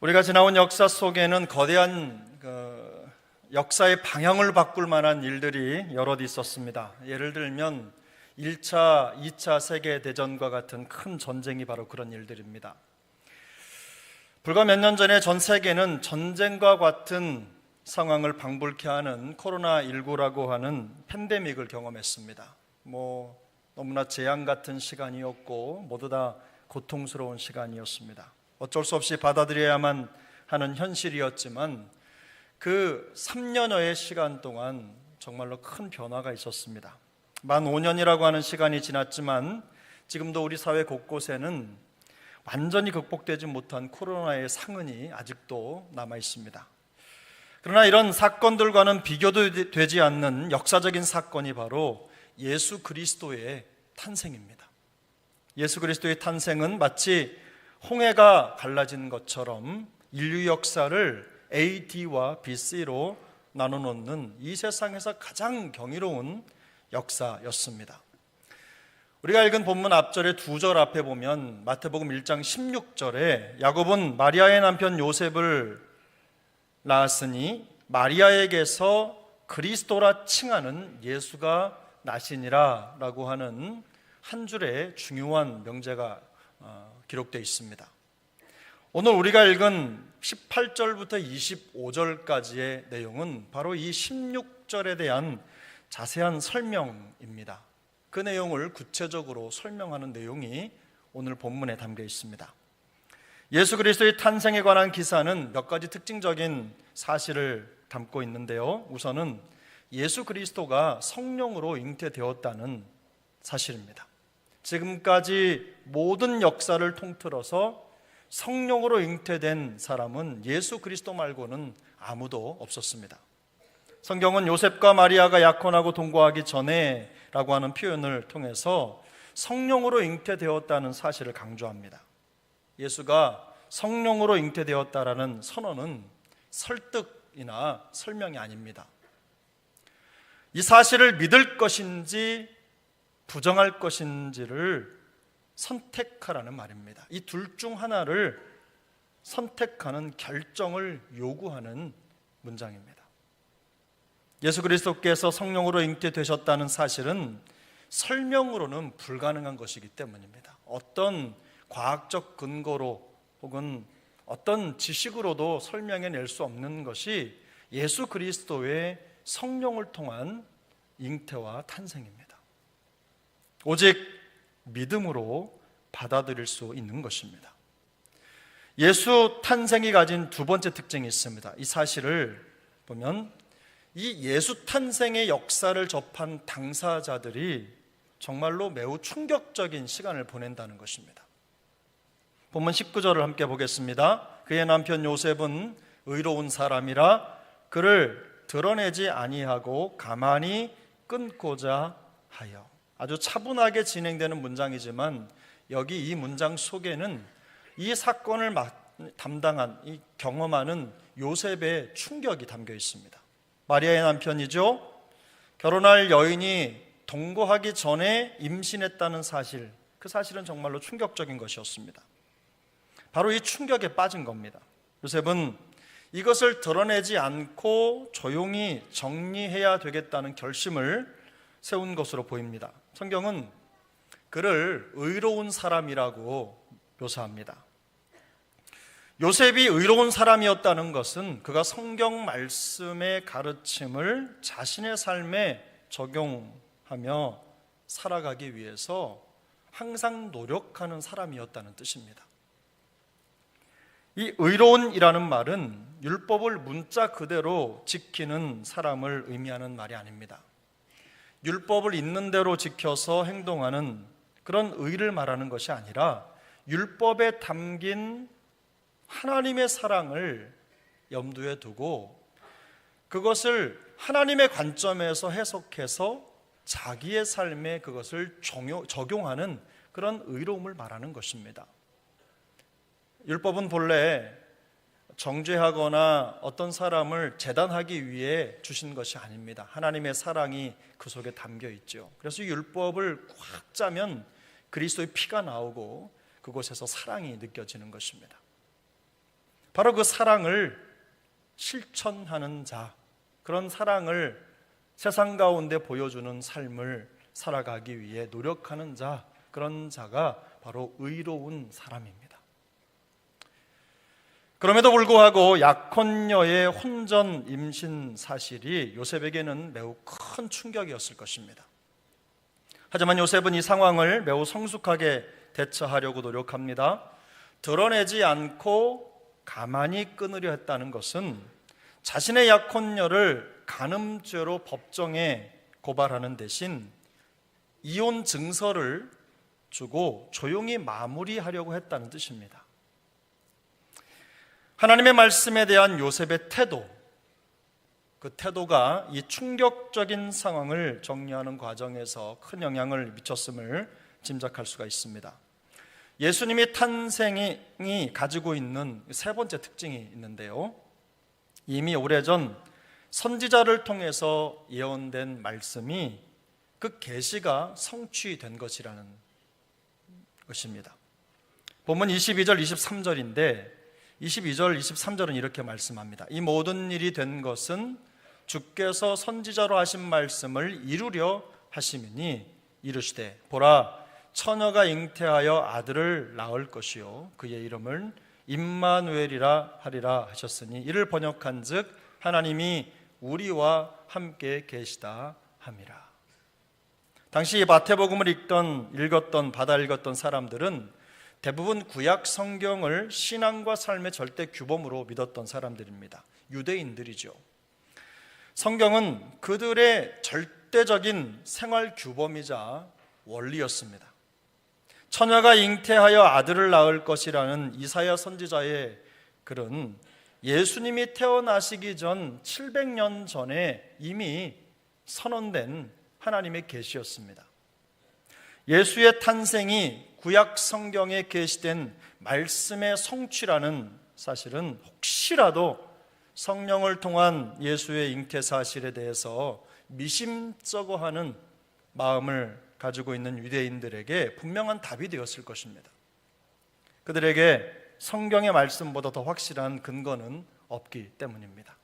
우리가 지나온 역사 속에는 거대한 역사의 방향을 바꿀 만한 일들이 여럿 있었습니다. 예를 들면 1차, 2차 세계대전과 같은 큰 전쟁이 바로 그런 일들입니다. 불과 몇 년 전에 전 세계는 전쟁과 같은 상황을 방불케 하는 코로나19라고 하는 팬데믹을 경험했습니다. 너무나 재앙 같은 시간이었고 모두 다 고통스러운 시간이었습니다. 어쩔 수 없이 받아들여야만 하는 현실이었지만 그 3년여의 시간 동안 정말로 큰 변화가 있었습니다. 만 5년이라고 하는 시간이 지났지만 지금도 우리 사회 곳곳에는 완전히 극복되지 못한 코로나의 상흔이 아직도 남아 있습니다. 그러나 이런 사건들과는 비교도 되지 않는 역사적인 사건이 바로 예수 그리스도의 탄생입니다. 예수 그리스도의 탄생은 마치 홍해가 갈라진 것처럼 인류 역사를 AD와 BC로 나눠놓는 이 세상에서 가장 경이로운 역사였습니다. 우리가 읽은 본문 앞절의 2절 앞에 보면 마태복음 1장 16절에 야곱은 마리아의 남편 요셉을 낳았으니 마리아에게서 그리스도라 칭하는 예수가 나시니라 라고 하는 한 줄의 중요한 명제가 기록되어 있습니다. 오늘 우리가 읽은 18절부터 25절까지의 내용은 바로 이 16절에 대한 자세한 설명입니다. 그 내용을 구체적으로 설명하는 내용이 오늘 본문에 담겨 있습니다. 예수 그리스도의 탄생에 관한 기사는 몇 가지 특징적인 사실을 담고 있는데요. 우선은 예수 그리스도가 성령으로 잉태되었다는 사실입니다. 지금까지 모든 역사를 통틀어서 성령으로 잉태된 사람은 예수 그리스도 말고는 아무도 없었습니다. 성경은 요셉과 마리아가 약혼하고 동거하기 전에 라고 하는 표현을 통해서 성령으로 잉태되었다는 사실을 강조합니다. 예수가 성령으로 잉태되었다라는 선언은 설득이나 설명이 아닙니다. 이 사실을 믿을 것인지 부정할 것인지를 선택하라는 말입니다. 이 둘 중 하나를 선택하는 결정을 요구하는 문장입니다. 예수 그리스도께서 성령으로 잉태되셨다는 사실은 설명으로는 불가능한 것이기 때문입니다. 어떤 과학적 근거로 혹은 어떤 지식으로도 설명해낼 수 없는 것이 예수 그리스도의 성령을 통한 잉태와 탄생입니다. 오직 믿음으로 받아들일 수 있는 것입니다. 예수 탄생이 가진 두 번째 특징이 있습니다. 이 사실을 보면 이 예수 탄생의 역사를 접한 당사자들이 정말로 매우 충격적인 시간을 보낸다는 것입니다. 본문 19절을 함께 보겠습니다. 그의 남편 요셉은 의로운 사람이라 그를 드러내지 아니하고 가만히 끊고자 하여. 아주 차분하게 진행되는 문장이지만 여기 이 문장 속에는 이 사건을 담당한, 경험하는 요셉의 충격이 담겨 있습니다. 마리아의 남편이죠. 결혼할 여인이 동거하기 전에 임신했다는 사실, 그 사실은 정말로 충격적인 것이었습니다. 바로 이 충격에 빠진 겁니다. 요셉은 이것을 드러내지 않고 조용히 정리해야 되겠다는 결심을 세운 것으로 보입니다. 성경은 그를 의로운 사람이라고 묘사합니다. 요셉이 의로운 사람이었다는 것은 그가 성경 말씀의 가르침을 자신의 삶에 적용하며 살아가기 위해서 항상 노력하는 사람이었다는 뜻입니다. 이 의로운이라는 말은 율법을 문자 그대로 지키는 사람을 의미하는 말이 아닙니다. 율법을 있는 대로 지켜서 행동하는 그런 의를 말하는 것이 아니라 율법에 담긴 하나님의 사랑을 염두에 두고 그것을 하나님의 관점에서 해석해서 자기의 삶에 그것을 적용하는 그런 의로움을 말하는 것입니다. 율법은 본래 정죄하거나 어떤 사람을 재단하기 위해 주신 것이 아닙니다. 하나님의 사랑이 그 속에 담겨 있죠. 그래서 율법을 꽉 짜면 그리스도의 피가 나오고 그곳에서 사랑이 느껴지는 것입니다. 바로 그 사랑을 실천하는 자, 그런 사랑을 세상 가운데 보여주는 삶을 살아가기 위해 노력하는 자, 그런 자가 바로 의로운 사람입니다. 그럼에도 불구하고 약혼녀의 혼전 임신 사실이 요셉에게는 매우 큰 충격이었을 것입니다. 하지만 요셉은 이 상황을 매우 성숙하게 대처하려고 노력합니다. 드러내지 않고 가만히 끊으려 했다는 것은 자신의 약혼녀를 간음죄로 법정에 고발하는 대신 이혼 증서를 주고 조용히 마무리하려고 했다는 뜻입니다. 하나님의 말씀에 대한 요셉의 태도, 그 태도가 이 충격적인 상황을 정리하는 과정에서 큰 영향을 미쳤음을 짐작할 수가 있습니다. 예수님의 탄생이 가지고 있는 세 번째 특징이 있는데요, 이미 오래전 선지자를 통해서 예언된 말씀이 그 계시가 성취된 것이라는 것입니다. 본문 22절, 23절인데 22절, 23절은 이렇게 말씀합니다. 이 모든 일이 된 것은 주께서 선지자로 하신 말씀을 이루려 하심이니 이르시되 보라 처녀가 잉태하여 아들을 낳을 것이요 그의 이름을 임마누엘이라 하리라 하셨으니 이를 번역한즉 하나님이 우리와 함께 계시다 함이라. 당시 마태복음을 받아 읽었던 사람들은 대부분 구약 성경을 신앙과 삶의 절대 규범으로 믿었던 사람들입니다. 유대인들이죠. 성경은 그들의 절대적인 생활 규범이자 원리였습니다. 처녀가 잉태하여 아들을 낳을 것이라는 이사야 선지자의 글은 예수님이 태어나시기 전 700년 전에 이미 선언된 하나님의 계시였습니다. 예수의 탄생이 구약 성경에 계시된 말씀의 성취라는 사실은 혹시라도 성령을 통한 예수의 잉태 사실에 대해서 미심쩍어하는 마음을 가지고 있는 유대인들에게 분명한 답이 되었을 것입니다. 그들에게 성경의 말씀보다 더 확실한 근거는 없기 때문입니다.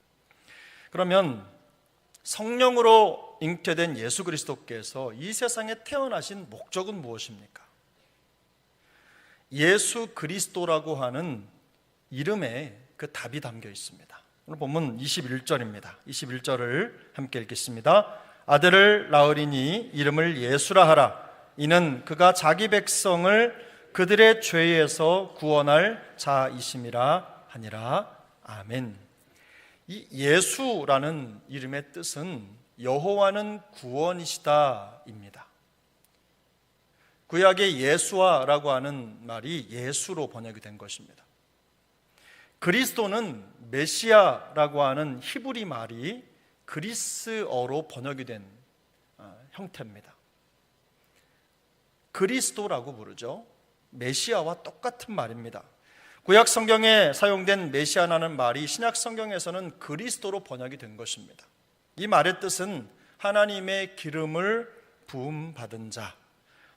그러면 성령으로 잉태된 예수 그리스도께서 이 세상에 태어나신 목적은 무엇입니까? 예수 그리스도라고 하는 이름에 그 답이 담겨 있습니다. 오늘 본문 21절입니다. 21절을 함께 읽겠습니다. 아들을 낳으리니 이름을 예수라 하라. 이는 그가 자기 백성을 그들의 죄에서 구원할 자이심이라 하니라. 아멘. 이 예수라는 이름의 뜻은 여호와는 구원이시다입니다. 구약의 예수아라고 하는 말이 예수로 번역이 된 것입니다. 그리스도는 메시아라고 하는 히브리 말이 그리스어로 번역이 된 형태입니다. 그리스도라고 부르죠. 메시아와 똑같은 말입니다. 구약 성경에 사용된 메시아라는 말이 신약 성경에서는 그리스도로 번역이 된 것입니다. 이 말의 뜻은 하나님의 기름을 부음 받은 자,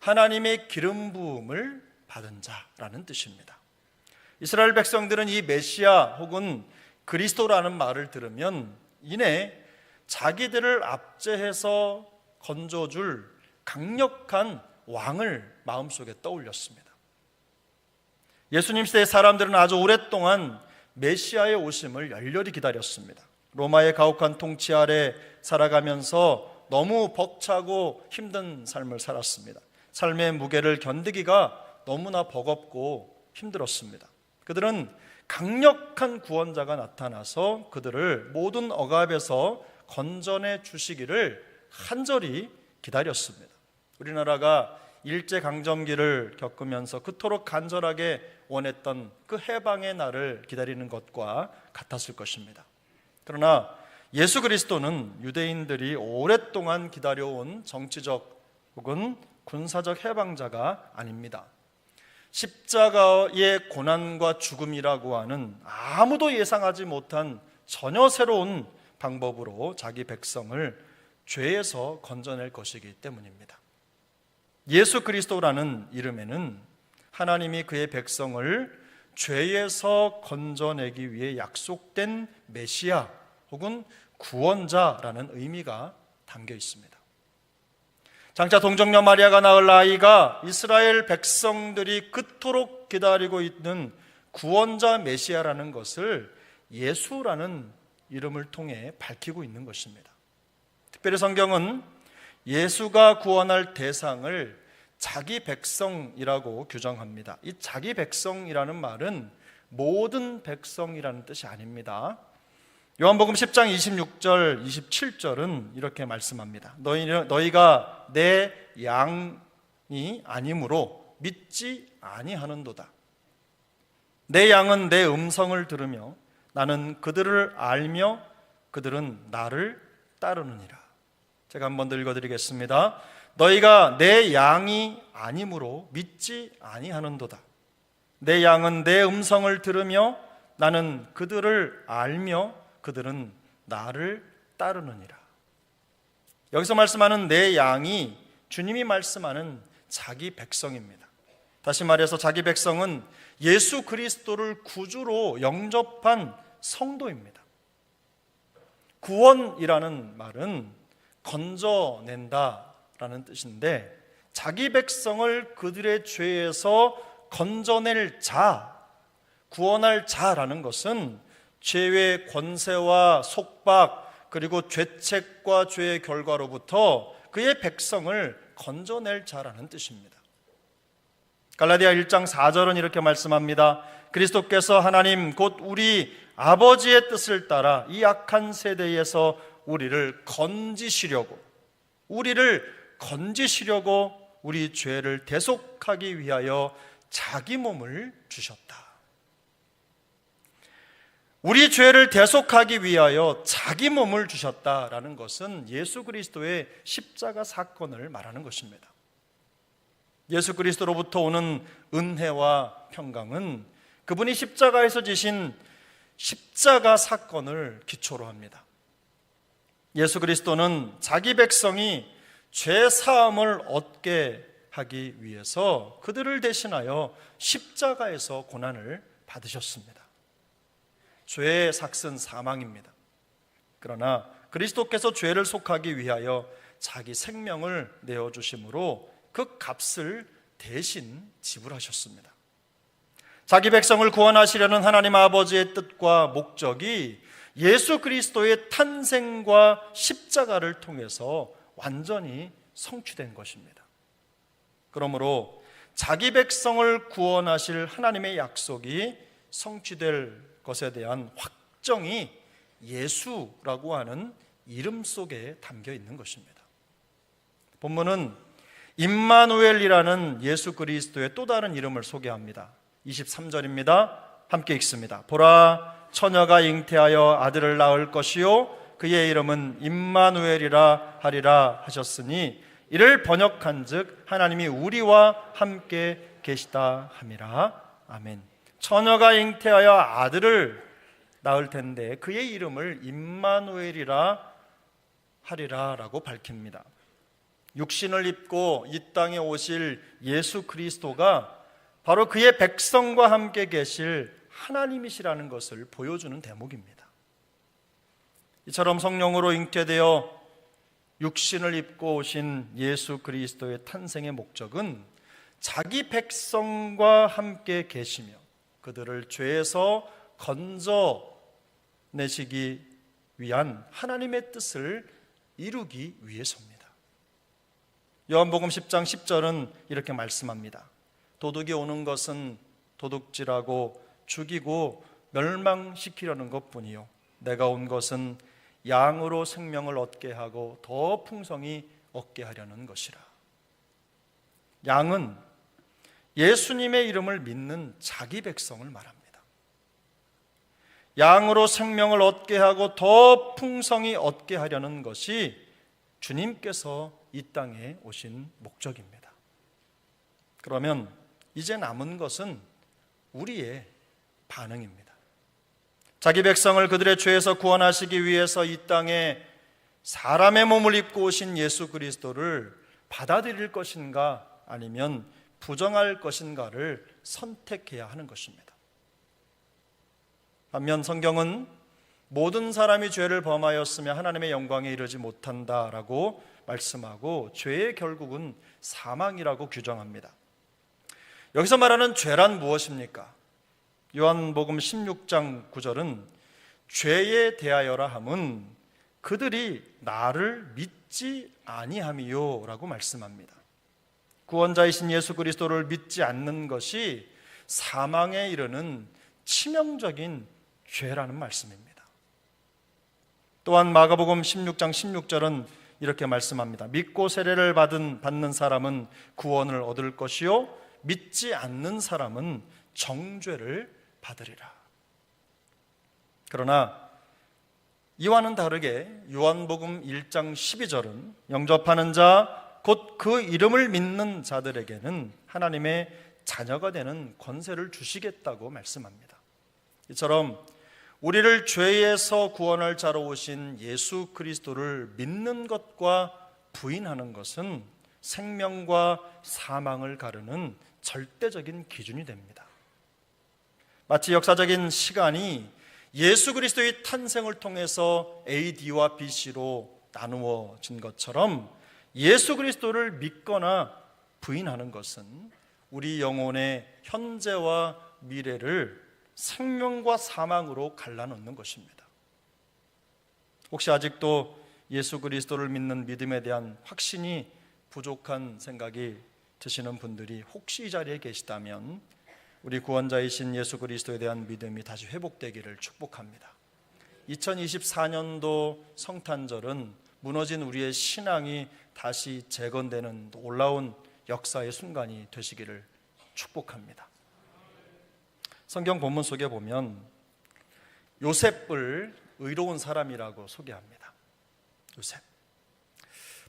하나님의 기름 부음을 받은 자라는 뜻입니다. 이스라엘 백성들은 이 메시아 혹은 그리스도라는 말을 들으면 이내 자기들을 압제해서 건져줄 강력한 왕을 마음속에 떠올렸습니다. 예수님 시대의 사람들은 아주 오랫동안 메시아의 오심을 열렬히 기다렸습니다. 로마의 가혹한 통치 아래 살아가면서 너무 벅차고 힘든 삶을 살았습니다. 삶의 무게를 견디기가 너무나 버겁고 힘들었습니다. 그들은 강력한 구원자가 나타나서 그들을 모든 억압에서 건져내 주시기를 간절히 기다렸습니다. 우리나라가 일제강점기를 겪으면서 그토록 간절하게 원했던 그 해방의 날을 기다리는 것과 같았을 것입니다. 그러나 예수 그리스도는 유대인들이 오랫동안 기다려온 정치적 혹은 군사적 해방자가 아닙니다. 십자가의 고난과 죽음이라고 하는 아무도 예상하지 못한 전혀 새로운 방법으로 자기 백성을 죄에서 건져낼 것이기 때문입니다. 예수 그리스도라는 이름에는 하나님이 그의 백성을 죄에서 건져내기 위해 약속된 메시아 혹은 구원자라는 의미가 담겨 있습니다. 장차 동정녀 마리아가 낳을 아이가 이스라엘 백성들이 그토록 기다리고 있는 구원자 메시아라는 것을 예수라는 이름을 통해 밝히고 있는 것입니다. 특별히 성경은 예수가 구원할 대상을 자기 백성이라고 규정합니다. 이 자기 백성이라는 말은 모든 백성이라는 뜻이 아닙니다. 요한복음 10장 26절 27절은 이렇게 말씀합니다. 너희가 내 양이 아니므로 믿지 아니하는도다. 내 양은 내 음성을 들으며 나는 그들을 알며 그들은 나를 따르느니라. 제가 한 번 더 읽어드리겠습니다. 너희가 내 양이 아니므로 믿지 아니하는도다. 내 양은 내 음성을 들으며 나는 그들을 알며 그들은 나를 따르느니라. 여기서 말씀하는 내 양이 주님이 말씀하는 자기 백성입니다. 다시 말해서 자기 백성은 예수 그리스도를 구주로 영접한 성도입니다. 구원이라는 말은 건져낸다 라는 뜻인데, 자기 백성을 그들의 죄에서 건져낼 자, 구원할 자라는 것은 죄의 권세와 속박 그리고 죄책과 죄의 결과로부터 그의 백성을 건져낼 자라는 뜻입니다. 갈라디아 1장 4절은 이렇게 말씀합니다. 그리스도께서 하나님 곧 우리 아버지의 뜻을 따라 이 악한 세대에서 우리를 건지시려고 우리 죄를 대속하기 위하여 자기 몸을 주셨다. 우리 죄를 대속하기 위하여 자기 몸을 주셨다라는 것은 예수 그리스도의 십자가 사건을 말하는 것입니다. 예수 그리스도로부터 오는 은혜와 평강은 그분이 십자가에서 지신 십자가 사건을 기초로 합니다. 예수 그리스도는 자기 백성이 죄 사함을 얻게 하기 위해서 그들을 대신하여 십자가에서 고난을 받으셨습니다. 죄의 삭은 사망입니다. 그러나 그리스도께서 죄를 속하기 위하여 자기 생명을 내어주심으로 그 값을 대신 지불하셨습니다. 자기 백성을 구원하시려는 하나님 아버지의 뜻과 목적이 예수 그리스도의 탄생과 십자가를 통해서 완전히 성취된 것입니다. 그러므로 자기 백성을 구원하실 하나님의 약속이 성취될 것에 대한 확정이 예수라고 하는 이름 속에 담겨 있는 것입니다. 본문은 임마누엘이라는 예수 그리스도의 또 다른 이름을 소개합니다. 23절입니다. 함께 읽습니다. 보라, 처녀가 잉태하여 아들을 낳을 것이요 그의 이름은 임마누엘이라 하리라 하셨으니 이를 번역한즉 하나님이 우리와 함께 계시다 함이라. 아멘. 처녀가 잉태하여 아들을 낳을 텐데 그의 이름을 임마누엘이라 하리라 라고 밝힙니다. 육신을 입고 이 땅에 오실 예수 그리스도가 바로 그의 백성과 함께 계실 하나님이시라는 것을 보여주는 대목입니다. 이처럼 성령으로 잉태되어 육신을 입고 오신 예수 그리스도의 탄생의 목적은 자기 백성과 함께 계시며 그들을 죄에서 건져내시기 위한 하나님의 뜻을 이루기 위해서입니다. 요한복음 10장 10절은 이렇게 말씀합니다. 도둑이 오는 것은 도둑질하고 죽이고 멸망시키려는 것뿐이요 내가 온 것은 양으로 생명을 얻게 하고 더 풍성히 얻게 하려는 것이라. 양은 예수님의 이름을 믿는 자기 백성을 말합니다. 양으로 생명을 얻게 하고 더 풍성히 얻게 하려는 것이 주님께서 이 땅에 오신 목적입니다. 그러면 이제 남은 것은 우리의 반응입니다. 자기 백성을 그들의 죄에서 구원하시기 위해서 이 땅에 사람의 몸을 입고 오신 예수 그리스도를 받아들일 것인가 아니면 부정할 것인가를 선택해야 하는 것입니다. 반면 성경은 모든 사람이 죄를 범하였으며 하나님의 영광에 이르지 못한다라고 말씀하고 죄의 결국은 사망이라고 규정합니다. 여기서 말하는 죄란 무엇입니까? 요한복음 16장 9절은 죄에 대하여라 함은 그들이 나를 믿지 아니함이요 라고 말씀합니다. 구원자이신 예수 그리스도를 믿지 않는 것이 사망에 이르는 치명적인 죄라는 말씀입니다. 또한 마가복음 16장 16절은 이렇게 말씀합니다. 믿고 세례를 받는 사람은 구원을 얻을 것이요 믿지 않는 사람은 정죄를 받으리라. 그러나 이와는 다르게 요한복음 1장 12절은 영접하는 자 곧 그 이름을 믿는 자들에게는 하나님의 자녀가 되는 권세를 주시겠다고 말씀합니다. 이처럼 우리를 죄에서 구원할 자로 오신 예수 그리스도를 믿는 것과 부인하는 것은 생명과 사망을 가르는 절대적인 기준이 됩니다. 마치 역사적인 시간이 예수 그리스도의 탄생을 통해서 AD와 BC로 나누어진 것처럼 예수 그리스도를 믿거나 부인하는 것은 우리 영혼의 현재와 미래를 생명과 사망으로 갈라놓는 것입니다. 혹시 아직도 예수 그리스도를 믿는 믿음에 대한 확신이 부족한 생각이 드시는 분들이 혹시 이 자리에 계시다면 우리 구원자이신 예수 그리스도에 대한 믿음이 다시 회복되기를 축복합니다. 2024년도 성탄절은 무너진 우리의 신앙이 다시 재건되는 놀라운 역사의 순간이 되시기를 축복합니다. 성경 본문 속에 보면 요셉을 의로운 사람이라고 소개합니다. 요셉.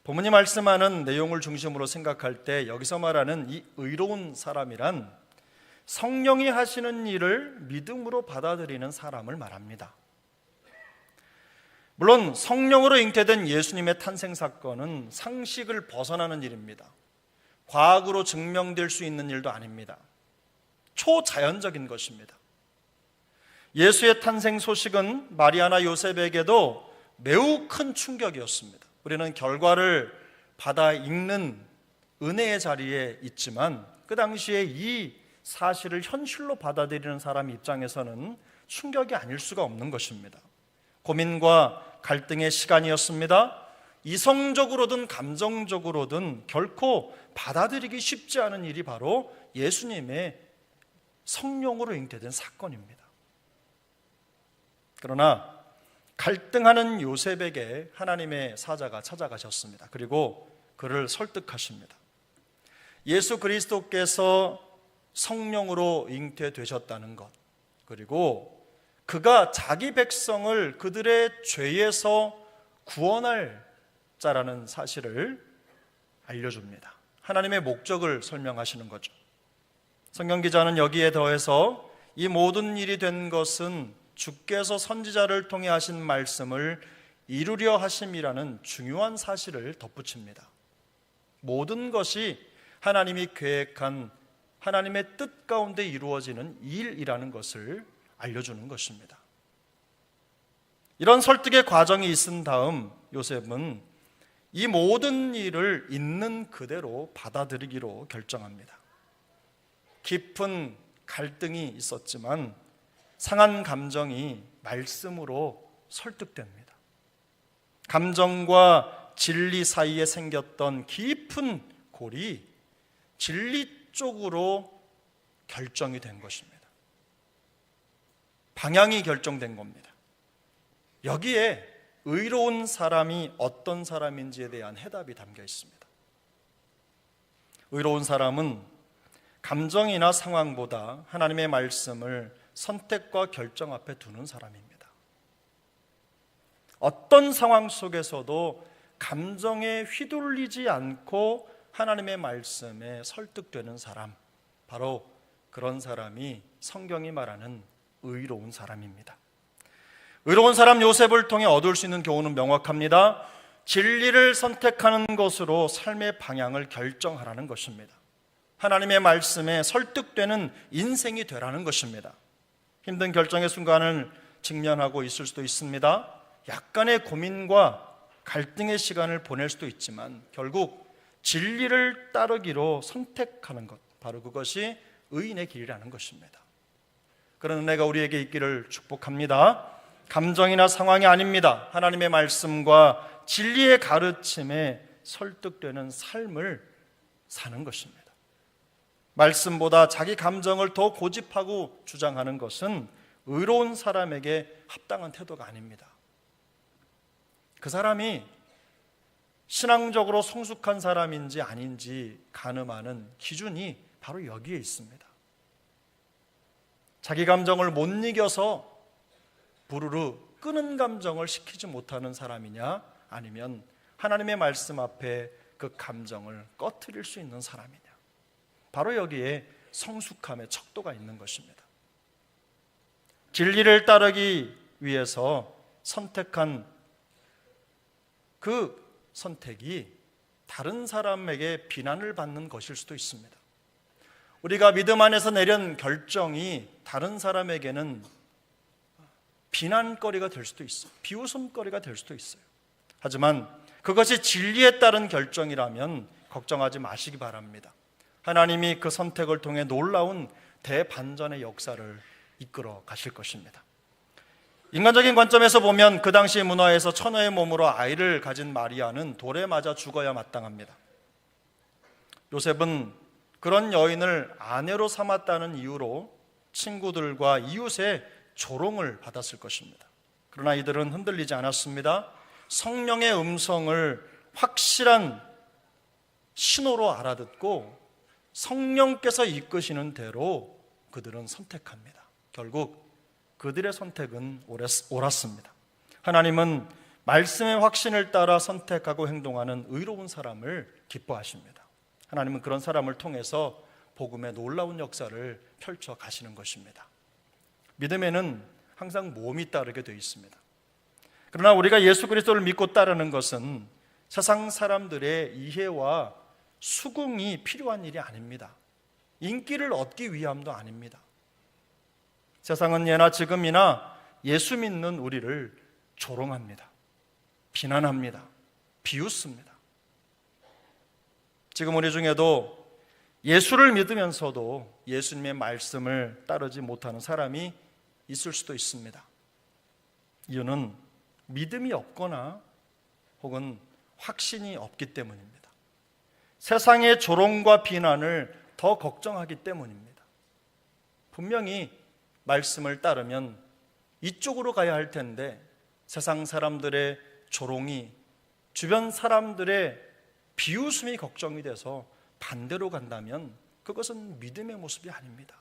본문이 말씀하는 내용을 중심으로 생각할 때 여기서 말하는 이 의로운 사람이란 성령이 하시는 일을 믿음으로 받아들이는 사람을 말합니다. 물론 성령으로 잉태된 예수님의 탄생 사건은 상식을 벗어나는 일입니다. 과학으로 증명될 수 있는 일도 아닙니다. 초자연적인 것입니다. 예수의 탄생 소식은 마리아나 요셉에게도 매우 큰 충격이었습니다. 우리는 결과를 받아 읽는 은혜의 자리에 있지만 그 당시에 이 사실을 현실로 받아들이는 사람 입장에서는 충격이 아닐 수가 없는 것입니다. 고민과 갈등의 시간이었습니다. 이성적으로든 감정적으로든 결코 받아들이기 쉽지 않은 일이 바로 예수님의 성령으로 잉태된 사건입니다. 그러나 갈등하는 요셉에게 하나님의 사자가 찾아가셨습니다. 그리고 그를 설득하십니다. 예수 그리스도께서 성령으로 잉태되셨다는 것, 그리고 그가 자기 백성을 그들의 죄에서 구원할 자라는 사실을 알려줍니다. 하나님의 목적을 설명하시는 거죠. 성경 기자는 여기에 더해서 이 모든 일이 된 것은 주께서 선지자를 통해 하신 말씀을 이루려 하심이라는 중요한 사실을 덧붙입니다. 모든 것이 하나님이 계획한 하나님의 뜻 가운데 이루어지는 일이라는 것을 알려주는 것입니다. 이런 설득의 과정이 있은 다음 요셉은 이 모든 일을 있는 그대로 받아들이기로 결정합니다. 깊은 갈등이 있었지만 상한 감정이 말씀으로 설득됩니다. 감정과 진리 사이에 생겼던 깊은 골이 진리 쪽으로 결정이 된 것입니다. 방향이 결정된 겁니다. 여기에 의로운 사람이 어떤 사람인지에 대한 해답이 담겨 있습니다. 의로운 사람은 감정이나 상황보다 하나님의 말씀을 선택과 결정 앞에 두는 사람입니다. 어떤 상황 속에서도 감정에 휘둘리지 않고 하나님의 말씀에 설득되는 사람, 바로 그런 사람이 성경이 말하는 의로운 사람입니다. 의로운 사람 요셉을 통해 얻을 수 있는 교훈은 명확합니다. 진리를 선택하는 것으로 삶의 방향을 결정하라는 것입니다. 하나님의 말씀에 설득되는 인생이 되라는 것입니다. 힘든 결정의 순간을 직면하고 있을 수도 있습니다. 약간의 고민과 갈등의 시간을 보낼 수도 있지만 결국 진리를 따르기로 선택하는 것, 바로 그것이 의인의 길이라는 것입니다. 그런 은혜가 우리에게 있기를 축복합니다. 감정이나 상황이 아닙니다. 하나님의 말씀과 진리의 가르침에 설득되는 삶을 사는 것입니다. 말씀보다 자기 감정을 더 고집하고 주장하는 것은 의로운 사람에게 합당한 태도가 아닙니다. 그 사람이 신앙적으로 성숙한 사람인지 아닌지 가늠하는 기준이 바로 여기에 있습니다. 자기 감정을 못 이겨서 부르르 끄는 감정을 식히지 못하는 사람이냐, 아니면 하나님의 말씀 앞에 그 감정을 꺼트릴 수 있는 사람이냐, 바로 여기에 성숙함의 척도가 있는 것입니다. 진리를 따르기 위해서 선택한 그 선택이 다른 사람에게 비난을 받는 것일 수도 있습니다. 우리가 믿음 안에서 내린 결정이 다른 사람에게는 비난거리가 될 수도 있어요. 비웃음거리가 될 수도 있어요. 하지만 그것이 진리에 따른 결정이라면 걱정하지 마시기 바랍니다. 하나님이 그 선택을 통해 놀라운 대반전의 역사를 이끌어 가실 것입니다. 인간적인 관점에서 보면 그 당시 문화에서 처녀의 몸으로 아이를 가진 마리아는 돌에 맞아 죽어야 마땅합니다. 요셉은 그런 여인을 아내로 삼았다는 이유로 친구들과 이웃의 조롱을 받았을 것입니다. 그러나 이들은 흔들리지 않았습니다. 성령의 음성을 확실한 신호로 알아듣고 성령께서 이끄시는 대로 그들은 선택합니다. 결국 그들의 선택은 옳았습니다. 하나님은 말씀의 확신을 따라 선택하고 행동하는 의로운 사람을 기뻐하십니다. 하나님은 그런 사람을 통해서 복음의 놀라운 역사를 펼쳐 가시는 것입니다. 믿음에는 항상 모험이 따르게 되어 있습니다. 그러나 우리가 예수 그리스도를 믿고 따르는 것은 세상 사람들의 이해와 수긍이 필요한 일이 아닙니다. 인기를 얻기 위함도 아닙니다. 세상은 예나 지금이나 예수 믿는 우리를 조롱합니다. 비난합니다. 비웃습니다. 지금 우리 중에도 예수를 믿으면서도 예수님의 말씀을 따르지 못하는 사람이 있을 수도 있습니다. 이유는 믿음이 없거나 혹은 확신이 없기 때문입니다. 세상의 조롱과 비난을 더 걱정하기 때문입니다. 분명히 말씀을 따르면 이쪽으로 가야 할 텐데 세상 사람들의 조롱이, 주변 사람들의 비웃음이 걱정이 돼서 반대로 간다면 그것은 믿음의 모습이 아닙니다.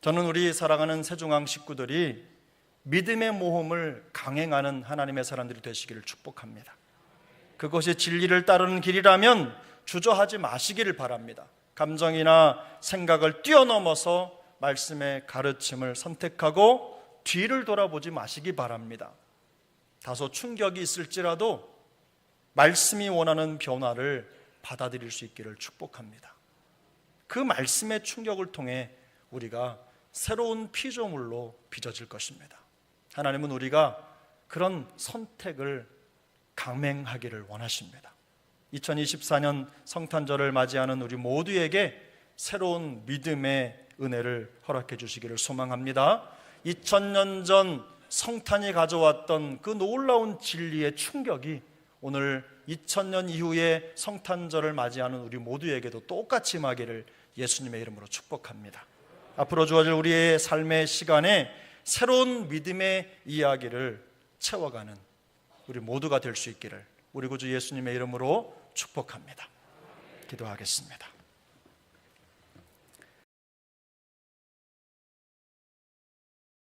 저는 우리 사랑하는 세종항 식구들이 믿음의 모험을 강행하는 하나님의 사람들이 되시기를 축복합니다. 그것이 진리를 따르는 길이라면 주저하지 마시기를 바랍니다. 감정이나 생각을 뛰어넘어서 말씀의 가르침을 선택하고 뒤를 돌아보지 마시기 바랍니다. 다소 충격이 있을지라도 말씀이 원하는 변화를 받아들일 수 있기를 축복합니다. 그 말씀의 충격을 통해 우리가 새로운 피조물로 빚어질 것입니다. 하나님은 우리가 그런 선택을 강맹하기를 원하십니다. 2024년 성탄절을 맞이하는 우리 모두에게 새로운 믿음의 은혜를 허락해 주시기를 소망합니다. 2000년 전 성탄이 가져왔던 그 놀라운 진리의 충격이 오늘 2000년 이후에 성탄절을 맞이하는 우리 모두에게도 똑같이 임하기를 예수님의 이름으로 축복합니다. 앞으로 주어질 우리의 삶의 시간에 새로운 믿음의 이야기를 채워가는 우리 모두가 될 수 있기를 우리 구주 예수님의 이름으로 축복합니다. 기도하겠습니다.